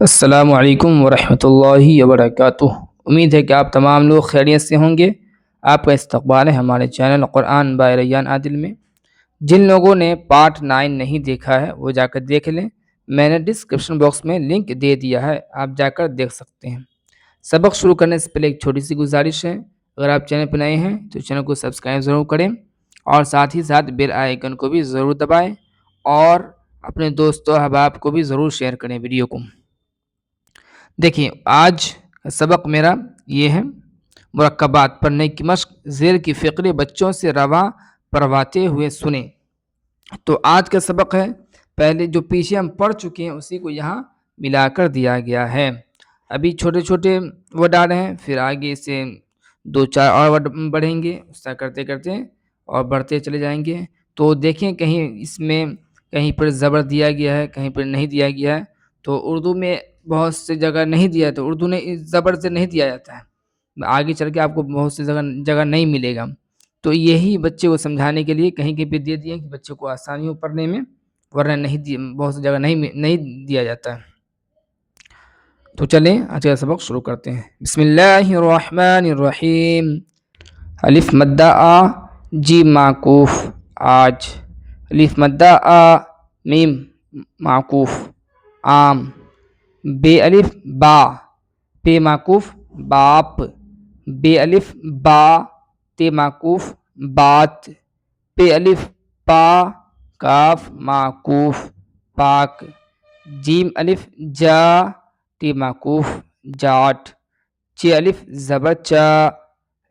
السلام علیکم ورحمۃ اللہ وبرکاتہ۔ امید ہے کہ آپ تمام لوگ خیریت سے ہوں گے۔ آپ کا استقبال ہے ہمارے چینل قرآن بائی ریان عادل میں۔ جن لوگوں نے پارٹ 9 نہیں دیکھا ہے وہ جا کر دیکھ لیں، میں نے ڈسکرپشن باکس میں لنک دے دیا ہے، آپ جا کر دیکھ سکتے ہیں۔ سبق شروع کرنے سے پہلے ایک چھوٹی سی گزارش ہے، اگر آپ چینل پہ نئے ہیں تو چینل کو سبسکرائب ضرور کریں اور ساتھ ہی ساتھ بیل آئیکن کو بھی ضرور دبائیں اور اپنے دوستوں احباب کو بھی ضرور شیئر کریں ویڈیو کو۔ دیکھیں آج کا سبق میرا یہ ہے، مرکبات پڑھنے کی مشق، زیر کی فقرے بچوں سے رواں پرواتے ہوئے سنیں۔ تو آج کا سبق ہے، پہلے جو پیچھے ہم پڑھ چکے ہیں اسی کو یہاں ملا کر دیا گیا ہے۔ ابھی چھوٹے چھوٹے ورڈ آ رہے ہیں، پھر آگے سے 2-4 اور ورڈ بڑھیں گے، اس طرح کرتے کرتے اور بڑھتے چلے جائیں گے۔ تو دیکھیں کہیں اس میں کہیں پر زبر دیا گیا ہے، کہیں پر نہیں دیا گیا ہے۔ تو اردو میں بہت سے جگہ نہیں دیا ہے، تو اردو نے زبر سے نہیں دیا جاتا ہے، آگے چل کے آپ کو بہت سی جگہ نہیں ملے گا۔ تو یہی بچے کو سمجھانے کے لیے کہیں کہیں پہ دے دیے کہ بچے کو آسانی ہو پڑھنے میں، ورنہ نہیں بہت سی جگہ نہیں دیا جاتا ہے۔ تو چلیں آج کا سبق شروع کرتے ہیں۔ بسم اللہ الرحمن الرحیم۔ الف مدہ آ، جیم معکوف آج، الف مدہ آ، میم معکوف عام، بے الف با، پے معکوف باپ، بے الف با، تے معکوف بات، پے الف پا، کاف معکوف پاک، جیم الف جا، ٹی معکوف جاٹ، چ الف زبر چا،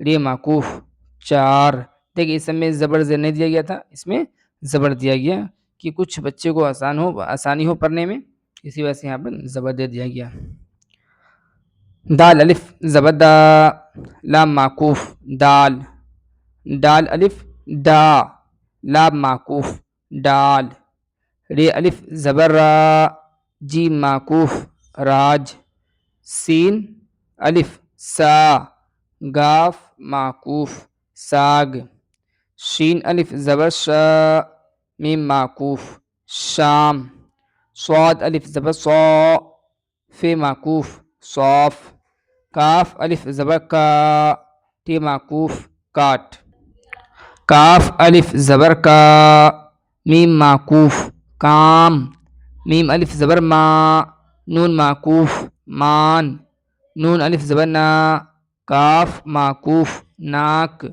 رے معکوف چار۔ دیکھیں اس میں زبر زیر نہیں دیا گیا تھا، اس میں زبر دیا گیا کہ کچھ بچے کو آسانی ہو پڑھنے میں، اسی وجہ سے یہاں پر زبر دے دیا گیا۔ دال الف زبر دا، لام معکوف دال، دال الف دا، لام معکوف ڈال، رے الف زبر را، جیم معکوف راج، سین الف سا، گاف معکوف ساگ، شین الف زبر شا، میم معکوف شام، صاد الف زبر صا، فے معکوف صاف، کاف الف زبر کا، ٹے معکوف کاٹ، کاف الف زبر کا، میم معکوف کام، میم الف زبر ما، نون معکوف مان، نون الف زبر نا، کاف معکوف ناک،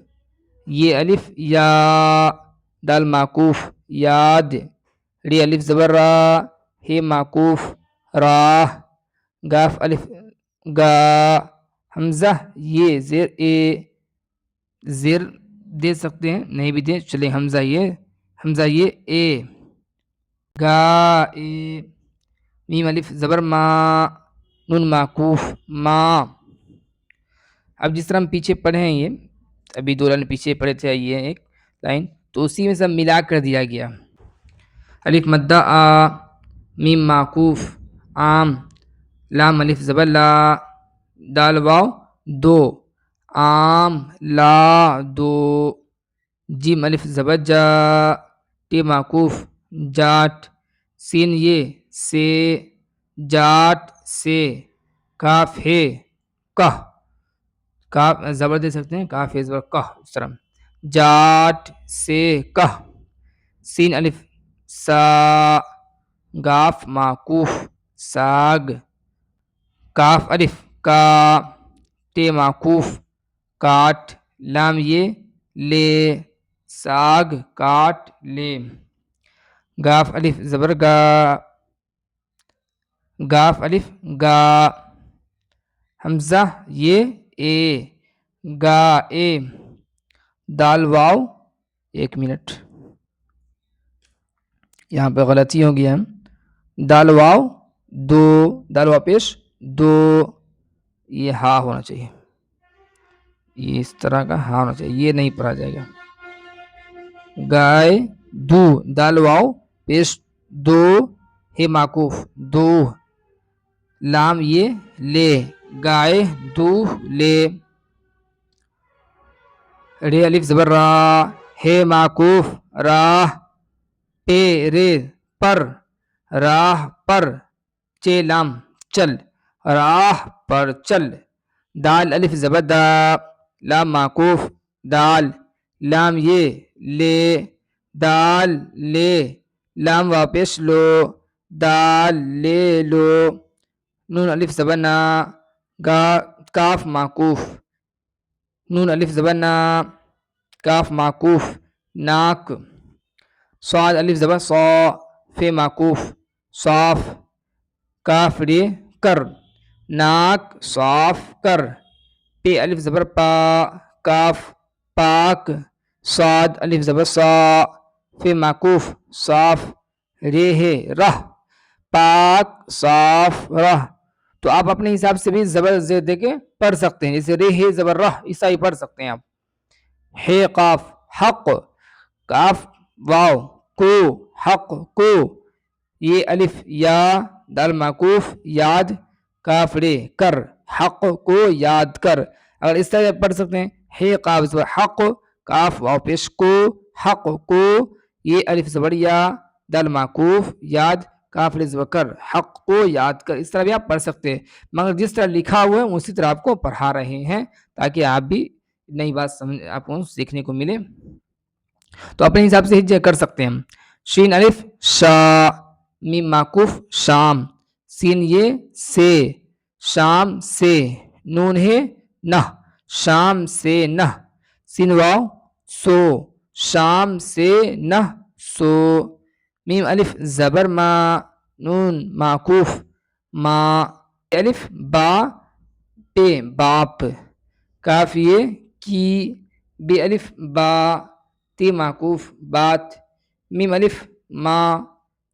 یہ الف یا، دال معکوف یاد، ری الف زبر را، ہے معکوف راہ، گاف الف گا، حمزہ یہ زیر اے، زیر دے سکتے ہیں نہیں بھی دے چلے، حمزہ یہ اے، گا اے، میم الف زبر ما، نون معکوف ما۔ اب جس طرح ہم پیچھے پڑھے ہیں، یہ ابھی 2 لائن پیچھے پڑھے تھے، یہ ایک لائن، تو اسی میں سب ملا کر دیا گیا۔ الف مدہ آ، میم معکوف عام، لام الف زبر لا، دال واو دو، عام لا دو، جیم الف زبر جا، ٹی معکوف جاٹ، سین یہ سے، جاٹ سے، کاف ہے کہ، کاف زبر دے سکتے ہیں، کاف ہے زبر کہ، اس طرح جاٹ سے کہ، سین الف سا، گاف معکوف ساگ، کاف الف کا، تے معکوف کاٹ، لام یہ لے، ساگ کاٹ لے، گاف الف زبر گا، گاف الف گا، حمزہ یہ اے، گا اے، دال واو، 1 منٹ یہاں پہ غلطی ہو گیا، دال واو دو، دال واو پیش دو، یہ ہا ہونا چاہیے، یہ اس طرح کا ہا ہونا چاہیے، یہ نہیں پڑھا جائے گا۔ گائے دو، دال واو پیش دو، ہے معکوف دو، لام یہ لے، گائے دو لے، رے الف زبر را، ہے معکوف راہ، پے رے پر، راہ پر، چے لام چل، راہ پر چل. دال الف زبر دا، لام معکوف دال، لام یہ لے، دال لے، لام واپس لو، دال لے لو. نون الف زبر نا، کاف معکوف، نون الف زبر نا، کاف معکوف ناک. صاد الف زبر صا، فے معکوف صاف، کاف رے کر، ناک صاف کر. پے الف زبر پا، کاف پاک. صاد الف زبر صا، فے معکوف صاف، رے ہے رہ، پاک صاف رہ. تو آپ اپنے حساب سے بھی زبر زیر دے کے پڑھ سکتے ہیں، جیسے رے ہے زبر رہ، ایسا ہی پڑھ سکتے ہیں آپ. ہے قاف حق، کاف واو کو حق کو. یہ الف یا، دال معکوف یاد، کاف رے کر، حق کو یاد کر. اگر اس طرح پڑھ سکتے ہیں، ہے قاف زبر حق، کاف واو پیش کو، حق کو. یہ الف زبر یا، دال معکوف یاد، کاف رے زبر کر، حق کو یاد کر. اس طرح بھی آپ پڑھ سکتے ہیں، مگر جس طرح لکھا ہوا ہے اسی طرح آپ کو پڑھا رہے ہیں تاکہ آپ بھی نئی بات سمجھ آپ کو سیکھنے کو ملے. تو اپنے حساب سے ہجے کر سکتے ہیں. شین الف شا، میم معکوف شام، سین یہ سے، شام سے. نون ہے نہ، شام سے نہ. سین واو سو، شام سے نہ سو. میم الف زبر ما، نون معکوف ما. الف با، پے باپ، کاف یہ کی، بے الف با، تی معکوف بات. میم الف ما،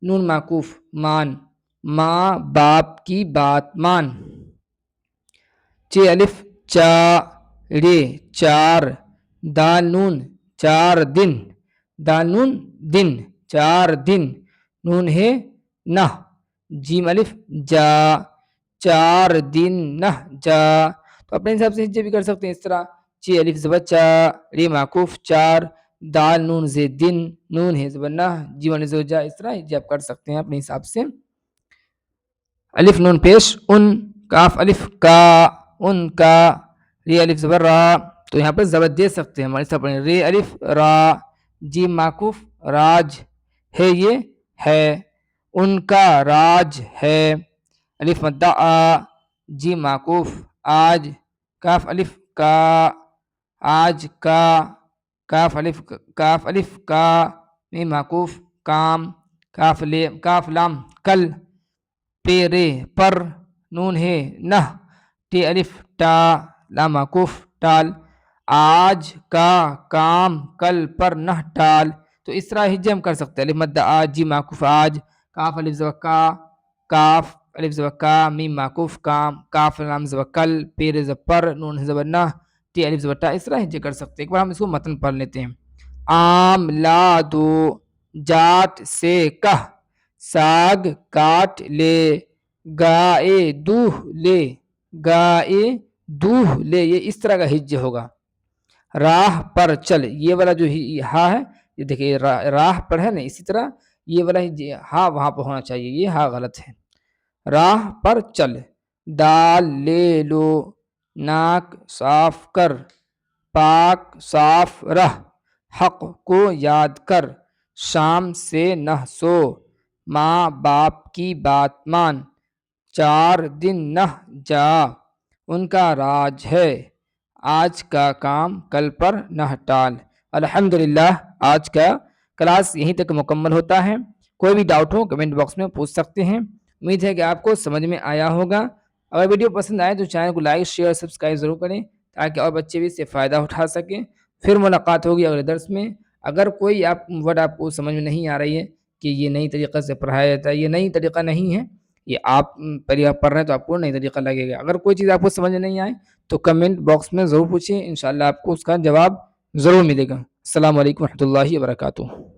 نون معکوف مان، ماں باپ کی بات مان. چے الف چا، رے چار، دال نون چار دن، دال نون دن چار دن. نون ہے نہ، جیم الف جا، چار دن نہ جا. تو اپنے حساب سے ہجے بھی کر سکتے ہیں اس طرح. چے الف زبر چا، رے معکوف چار، دال نون زے دن، نون ہے زبر نہ، جیم الف زبر جا. اس طرح ہجے آپ کر سکتے ہیں اپنے حساب سے. الف نون پیش ان، کاف الف کا، ان کا. رے الف زبر را، تو یہاں پر زبر دے سکتے ہیں ہمارے ساتھ پڑھیں. رے الف را، جیم معکوف راج، ہے یہ ہے، ان کا راج ہے. الف مدہ آ، جیم معکوف آج، کاف الف کا، آج کا. کاف الف کا، میم معکوف کام، کاف لام کل. پے رے پر، نون ہے نہ، ٹے الف ٹا، لام معکوف ٹال. آج کا کام کل پر نہ ٹال. تو اس طرح ہجے ہم کر سکتے ہیں. الف مد آج، جیم معکوف آج، کاف الف زبر کا، کاف الف زبر کا، میم معکوف کام، کاف لام زبر کل، پے رے زبر پر، نون زبر نہ، ٹے الف زبر ٹا. اس طرح ہجے کر سکتے ہیں. ایک بار ہم اس کو متن پڑھ لیتے ہیں. آم لا دو، جات سے کہ، ساگ کاٹ لے، گائے دودھ لے، گائے دودھ لے. یہ اس طرح کا ہجے ہوگا. راہ پر چل، یہ والا جو ہا ہے، یہ دیکھیے راہ پر ہے نا، اسی طرح یہ والا ہا وہاں پہ ہونا چاہیے، یہ ہا غلط ہے. راہ پر چل، دال لے لو، ناک صاف کر، پاک صاف رہ، حق کو یاد کر، شام سے نہ سو، ماں باپ کی بات مان، چار دن نہ جا، ان کا راج ہے، آج کا کام کل پر نہ ٹال. الحمدللہ آج کا کلاس یہیں تک مکمل ہوتا ہے. کوئی بھی ڈاؤٹ ہو کمنٹ باکس میں پوچھ سکتے ہیں. امید ہے کہ آپ کو سمجھ میں آیا ہوگا. اگر ویڈیو پسند آئے تو چینل کو لائک شیئر سبسکرائب ضرور کریں تاکہ اور بچے بھی اس سے فائدہ اٹھا سکیں. پھر ملاقات ہوگی اگلے درس میں. اگر کوئی ورڈ آپ کو سمجھ میں نہیں آ رہی ہے کہ یہ نئی طریقے سے پڑھایا جاتا ہے، یہ نئی طریقہ نہیں ہے، یہ آپ پڑھ رہے ہیں تو آپ کو نئی طریقہ لگے گا. اگر کوئی چیز آپ کو سمجھ میں نہیں آئے تو کمنٹ باکس میں ضرور پوچھیں، انشاءاللہ آپ کو اس کا جواب ضرور ملے گا. السلام علیکم ورحمۃ اللہ وبرکاتہ.